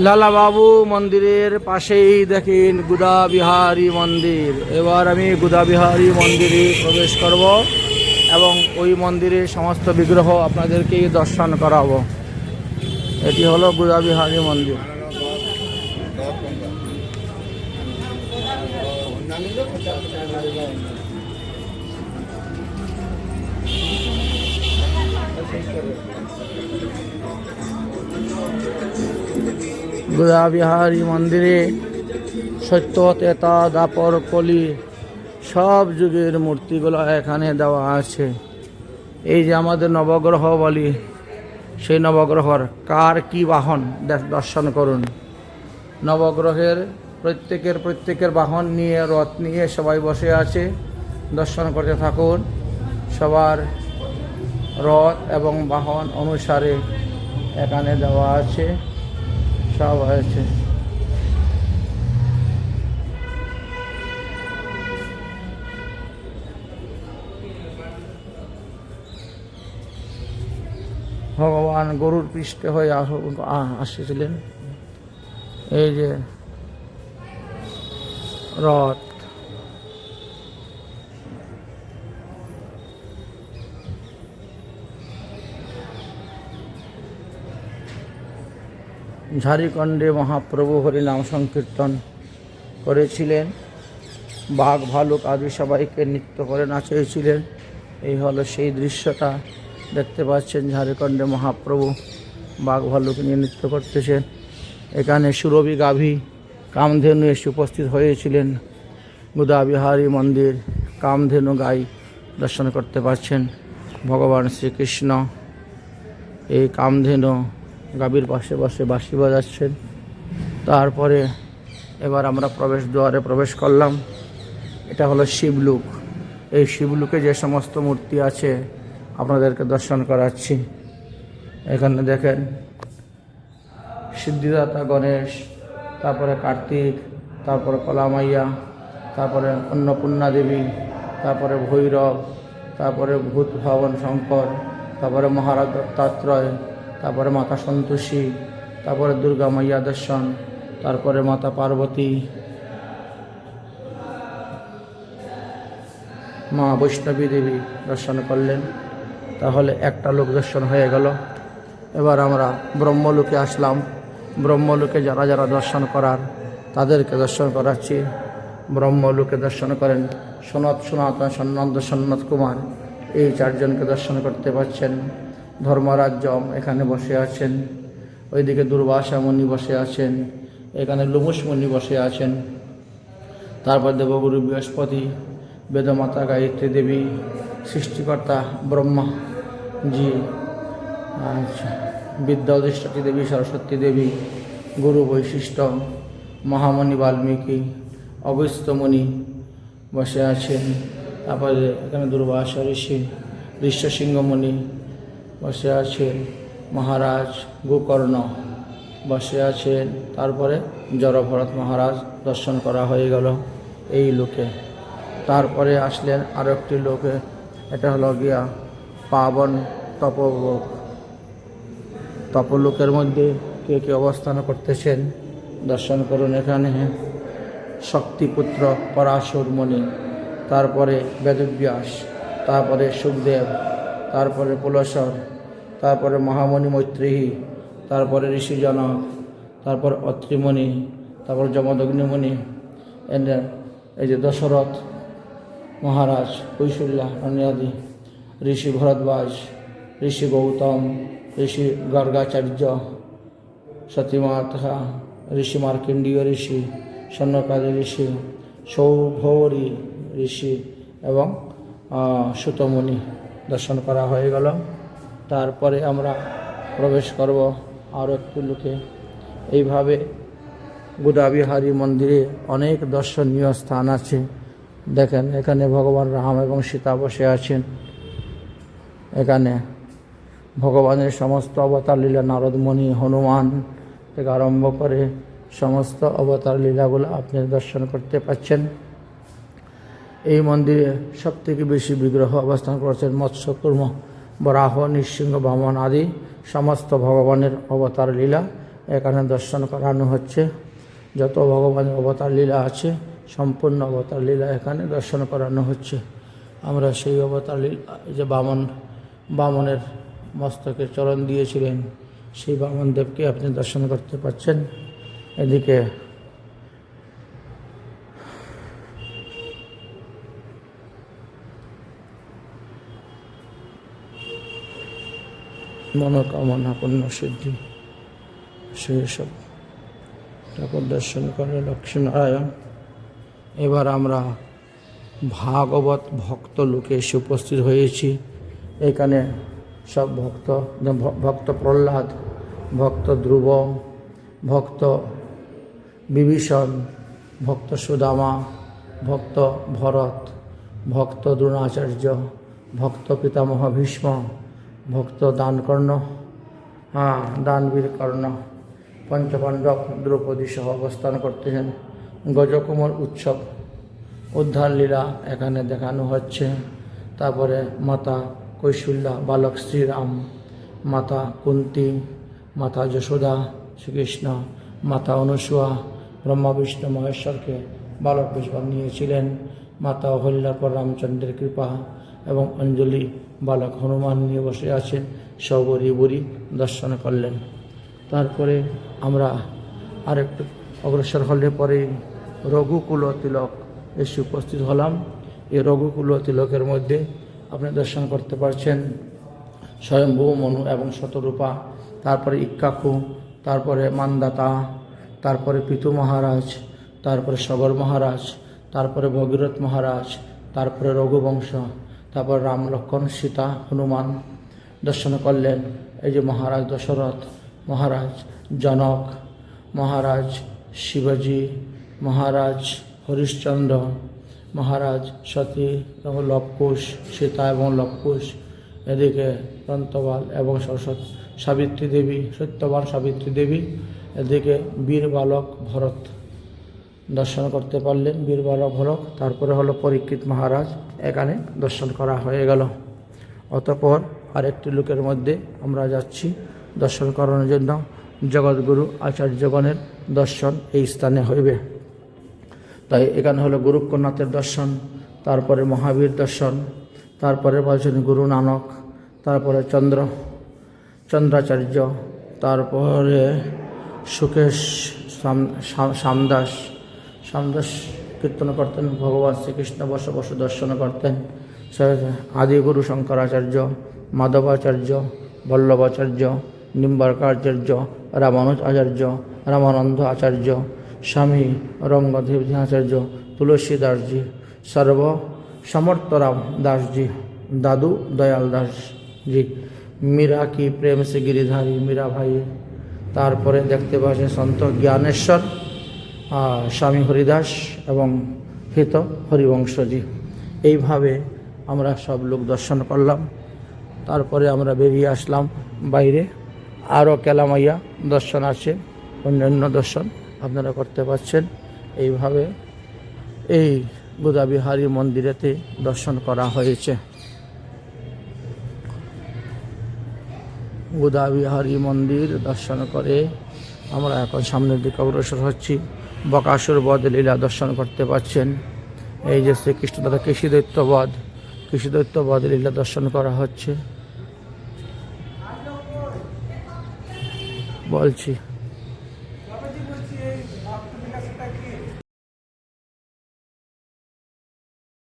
লালা বাবু মন্দিরের পাশেই দেখেন গুদা বিহারী মন্দির। এবার আমি গুদা বিহারী মন্দিরে প্রবেশ করব এবং ওই মন্দিরের সমস্ত বিগ্রহ আপনাদেরকে দর্শন করাবো। এটি হলো গুদা বিহারী মন্দির। গুদা বিহারী মন্দিরে সত্য, ত্রেতা, দ্বাপর, কলি সব যুগের মূর্তিগুলো এখানে দেওয়া আছে। এই যে আমাদের নবগ্রহ বলি, সেই নবগ্রহর কার কি বাহন দর্শন করুন। নবগ্রহের প্রত্যেকের বাহন নিয়ে, রথ নিয়ে সবাই বসে আছে। দর্শন করতে থাকুন। সবার রথ এবং বাহন অনুসারে এখানে দেওয়া আছে, সব আছে। ভগবান গরুর পৃষ্ঠে হয়ে আসছিলেন। এই যে রথ, ঝাড়খণ্ডে মহাপ্রভু হরিনাম সংকীর্তন করেছিলেন। বাঘ ভালুক আদি সবাইকে নৃত্য করে নাচিয়েছিলেন। এই হলো সেই দৃশ্যটা দেখতে পাচ্ছেন। ঝাড়খণ্ডে মহাপ্রভু বাঘ ভালুক নিয়ে নৃত্য করতেছেন। এখানে সুরভি গাভী কামধেনু এসে উপস্থিত হয়েছিলেন। গুদা বিহারী মন্দির, কামধেনু গাই দর্শন করতে পাচ্ছেন। ভগবান শ্রীকৃষ্ণ এই কামধেনু গাভীর পাশে বসে বাঁশি বাজাচ্ছেন। তারপরে এবার আমরা প্রবেশ দ্বারে প্রবেশ করলাম। এটা হলো শিবলুক। এই শিবলুকে যে সমস্ত মূর্তি আছে আপনাদেরকে দর্শন করাচ্ছি। এখানে দেখেন সিদ্ধিদাতা গণেশ, তারপরে কার্তিক, তারপরে কলামাইয়া, তারপরে অন্নপূর্ণা দেবী, তারপরে ভৈরব, তারপরে ভূত ভবন শঙ্কর, তারপরে মহারাজ দত্তাত্রয়, তারপরে মাতা সন্তোষী, তারপরে দুর্গা মাইয়া দর্শন, তারপরে মাতা পার্বতী, মা বৈষ্ণবী দেবী দর্শন করলেন। তাহলে একটা লোক দর্শন হয়ে গেল। এবার আমরা ব্রহ্মলোকে আসলাম। ব্রহ্মলোকে যারা যারা দর্শন করার তাদেরকে দর্শন করাচ্ছি। ব্রহ্মলোকে দর্শন করেন সনাতন সন্নন্দ সন্নত কুমার, এই চারজনকে দর্শন করতে পাচ্ছেন। ধর্মরাজ্য এখানে বসে আছেন। ওইদিকে দুর্বাসা মুনি বসে আছেন। এখানে লুমুস মুনি বসে আছেন। তারপর দেবগুরু বৃহস্পতি, বেদমাতা গায়ত্রী দেবী, সৃষ্টিকর্তা ব্রহ্মা জি, আচ্ছা, বিদ্যা অধিষ্ঠাত্রী দেবী সরস্বতী দেবী, গুরু বৈশিষ্ট্য, মহামণি বাল্মীকি, অগস্ত্যমুনি বসে আছেন। তারপরে এখানে দুর্বাসা ঋষি, ঋষ্যসিংহমুনি বসে আছেন। মহারাজ গোকর্ণ বসে আছেন। তারপরে জড়ভরত মহারাজ দর্শন করা হয়ে গেল এই লোকে। তারপরে আসলেন আরও একটি লোকে। এটা হলো গিয়া পাবন তপলোকের মধ্যে কে কে অবস্থান করতেছেন দর্শন করুন। এখানে শক্তিপুত্র পরাশর মুনি, তারপরে বেদব্যাস, তারপরে সুখদেব, তারপরে পুলসর, তারপরে মহামণি মৈত্রেয়ী, তারপরে ঋষিজনক, তারপর অত্রিমণি, তারপর যমদগ্নিমণি, এই যে দশরথ মহারাজ, কৌশল্যা রানী, ঋষি ভরদ্বাজ, ঋষি গৌতম, ঋষি গর্গাচার্য, সতীমাতা, ঋষি মার্কণ্ডীয় ঋষি, স্বর্ণকালী ঋষি, সৌভৌরী ঋষি এবং সুতমুনি দর্শন করা হয়ে গেল। তারপরে আমরা প্রবেশ করব আরও একটু লোকে। এইভাবে গুদা বিহারী মন্দিরে অনেক দর্শনীয় স্থান আছে। দেখেন এখানে ভগবান রাম এবং সীতা বসে আছেন। এখানে ভগবানের সমস্ত অবতার লীলা, নারদমণি, হনুমান থেকে আরম্ভ করে সমস্ত অবতার লীলাগুলো আপনি দর্শন করতে পাচ্ছেন। এই মন্দিরে সবথেকে বেশি বিগ্রহ অবস্থান করেছেন মৎস্যকুর্ম, বরাহ, নৃসিংহ, বামন আদি সমস্ত ভগবানের অবতার লীলা এখানে দর্শন করানো হচ্ছে। যত ভগবানের অবতার লীলা আছে সম্পূর্ণ অবতার লীলা এখানে দর্শন করানো হচ্ছে। আমরা সেই অবতার লীলা, যে বামনের মস্তকে চরণ দিয়েছিলেন সেই বামন দেবকে আপনি দর্শন করতে পাচ্ছেন। এদিকে মনোকামনা পূর্ণ সিদ্ধি সেই সব ঠাকুর দর্শন করে লক্ষ্মীনারায়ণ। এবার আমরা ভাগবত ভক্ত লোকে এসে উপস্থিত হয়েছি। এখানে সব ভক্ত প্রহ্লাদ, ভক্ত ধ্রুব, ভক্ত বিভীষণ, ভক্ত সুদামা, ভক্ত ভরত, ভক্ত দ্রোণাচার্য, ভক্ত পিতামহ ভীষ্ম, ভক্ত দানকর্ণ, দানবীর কর্ণ, পঞ্চপাণ্ডব দ্রৌপদী সহ অবস্থান করতেছেন। গজকুমার উৎসব উদ্ধার লীলা এখানে দেখানো হচ্ছে। তারপরে মাতা কৌশল্যা, বালক শ্রীরাম, মাতা কুন্তী, মাতা যশোদা শ্রীকৃষ্ণ, মাতা অনুসূয়া ব্রহ্মা বিষ্ণু মহেশ্বরকে বালক বেশ বানিয়েছিলেন। মাতা অহল্যার পর রামচন্দ্রের কৃপা এবং অঞ্জলি বালক হনুমান নিয়ে বসে আছেন, সবরী বুড়ি দর্শন করলেন। তারপরে আমরা আরেকটু অগ্রসর হলে পরে রঘুকুল তিলক এসে উপস্থিত হলাম। এই রঘুকুল তিলকের মধ্যে আপনি দর্শন করতে পারছেন স্বয়ম্ভু মনু এবং শতরূপা, তারপরে ইক্কাকু, তারপরে মান্দাতা, তারপরে পিতু মহারাজ, তারপরে সগর মহারাজ, তারপরে ভগীরথ মহারাজ, তারপরে রঘুবংশ, তারপর রাম লক্ষ্মণ সীতা হনুমান দর্শন করলেন। এই যে মহারাজ দশরথ, মহারাজ জনক, মহারাজ শিবাজি, মহারাজ হরিশ্চন্দ্র, মহারাজ সতী এবং লবকুশ, সীতা এবং লবকুশ, এদিকে দন্তবাল এবং সরস্বতী সাবিত্রী দেবী, সত্যবান সাবিত্রী দেবী, এদিকে বীর বালক ভরত দর্শন করতে পারলেন, বীর বালক ভরত। তারপরে হলো পরীক্ষিত মহারাজ, এখানে দর্শন করা হয়ে গেল। অতঃপর আরেকটি লোকের মধ্যে আমরা যাচ্ছি দর্শন করানোর জন্য। জগৎগুরু আচার্যগণের দর্শন এই স্থানে হইবে, তাই এখানে হলো গোরক্ষনাথের দর্শন, তারপরে মহাবীর দর্শন, তারপরে বলছেন গুরু নানক, তারপরে চন্দ্রাচার্য, তারপরে সুকেশ শ্যামদাস কীর্তন করতেন, ভগবান শ্রীকৃষ্ণ বসে দর্শন করতেন। আদিগুরু শঙ্করাচার্য, মাধবাচার্য, বল্লভাচার্য, নিম্বার্কাচার্য, রামানুজ আচার্য, রামানন্দ আচার্য, স্বামী রঙ্গদেব আচার্য, তুলসী দাসজি, সমর্থরাম দাসজি, দাদু দয়াল দাসজি, মীরা কি প্রেম সে গিরিধারী মীরা ভাই। তারপরে দেখতে পাচ্ছেন সন্ত জ্ঞানেশ্বর, স্বামী হরিদাস এবং হিত হরিবংশজি। এইভাবে আমরা সব লোক দর্শন করলাম। তারপরে আমরা বেরিয়ে আসলাম বাইরে। আরও কেলামাইয়া দর্শন আছে, অন্যান্য দর্শন আপনারা করতে পারছেন। এইভাবে এই গোদাবিহারী মন্দিরেতে দর্শন করা হয়েছে। গোদাবিহারী মন্দির দর্শন করে আমরা এখন সামনের দিকে অগ্রসর হচ্ছি। বকাসুর বধ লীলা দর্শন করতে পারছেন। এই যে শ্রীকৃষ্ণ দাদা কৃষিদৈত্য বধ লীলা দর্শন করা হচ্ছে বলছি।